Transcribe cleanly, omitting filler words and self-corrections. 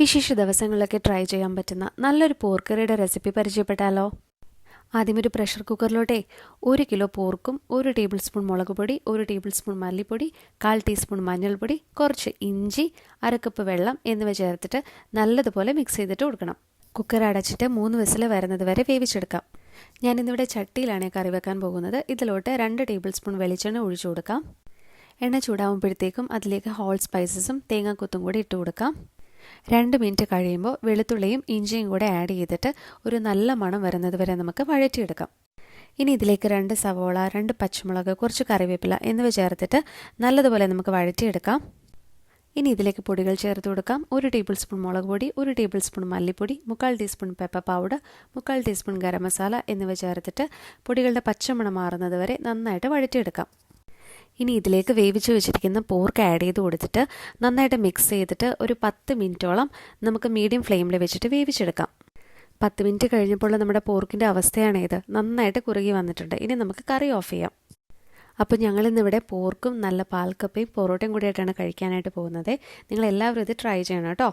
വിശേഷ ദിവസങ്ങളിലൊക്കെ ട്രൈ ചെയ്യാൻ പറ്റുന്ന നല്ലൊരു പോർക്ക് കറിയുടെ റെസിപ്പി പരിചയപ്പെട്ടാലോ? ആദ്യം ഒരു പ്രഷർ കുക്കറിലോട്ടെ 1 കിലോ പോർക്കും 1 ടേബിൾ സ്പൂൺ മുളക് പൊടി, 1 ടേബിൾ സ്പൂൺ മല്ലിപ്പൊടി, 1/4 ടീസ്പൂൺ മഞ്ഞൾപ്പൊടി, കുറച്ച് ഇഞ്ചി, 1/2 കപ്പ് വെള്ളം എന്നിവ ചേർത്തിട്ട് നല്ലതുപോലെ മിക്സ് ചെയ്തിട്ട് കൊടുക്കണം. കുക്കർ അടച്ചിട്ട് 3 വിസിൽ വരുന്നത് വരെ വേവിച്ചെടുക്കാം. ഞാനിന്നിവിടെ ചട്ടിയിലാണ് കറി വെക്കാൻ പോകുന്നത്. ഇതിലോട്ട് 2 ടേബിൾ സ്പൂൺ വെളിച്ചെണ്ണ ഒഴിച്ചു കൊടുക്കാം. എണ്ണ ചൂടാവുമ്പോഴത്തേക്കും അതിലേക്ക് ഹോൾ സ്പൈസസും തേങ്ങാക്കൊത്തും കൂടി ഇട്ട് കൊടുക്കാം. 2 മിനിറ്റ് കഴിയുമ്പോൾ വെളുത്തുള്ളിയും ഇഞ്ചിയും കൂടെ ആഡ് ചെയ്തിട്ട് ഒരു നല്ല മണം വരുന്നത് വരെ നമുക്ക് വഴറ്റിയെടുക്കാം. ഇനി ഇതിലേക്ക് 2 സവോള, 2 പച്ചമുളക്, കുറച്ച് കറിവേപ്പില എന്നിവ ചേർത്തിട്ട് നല്ലതുപോലെ നമുക്ക് വഴറ്റിയെടുക്കാം. ഇനി ഇതിലേക്ക് പൊടികൾ ചേർത്ത് കൊടുക്കാം. 1 ടേബിൾ സ്പൂൺ മുളക് പൊടി, 1 ടേബിൾ സ്പൂൺ മല്ലിപ്പൊടി, 1/4 teaspoon pepper powder, 1/4 teaspoon garam masala എന്നിവ ചേർത്തിട്ട് പൊടികളുടെ പച്ചമണം മാറുന്നത് വരെ നന്നായിട്ട് വഴറ്റിയെടുക്കാം. ഇനി ഇതിലേക്ക് വേവിച്ച് വെച്ചിരിക്കുന്ന പോർക്ക് ആഡ് ചെയ്ത് കൊടുത്തിട്ട് നന്നായിട്ട് മിക്സ് ചെയ്തിട്ട് ഒരു 10 മിനിറ്റോളം നമുക്ക് മീഡിയം ഫ്ലെയിമിൽ വെച്ചിട്ട് വേവിച്ചെടുക്കാം. 10 മിനിറ്റ് കഴിഞ്ഞപ്പോൾ നമ്മുടെ പോർക്കിൻ്റെ അവസ്ഥയാണ് ഇത്. നന്നായിട്ട് കുറുകി വന്നിട്ടുണ്ട്. ഇനി നമുക്ക് കറി ഓഫ് ചെയ്യാം. അപ്പോൾ ഞങ്ങളിന്നിവിടെ പോർക്കും നല്ല പാൽക്കപ്പയും പൊറോട്ടയും കൂടിയായിട്ടാണ് കഴിക്കാനായിട്ട് പോകുന്നത്. നിങ്ങളെല്ലാവരും ഇത് ട്രൈ ചെയ്യണം കേട്ടോ.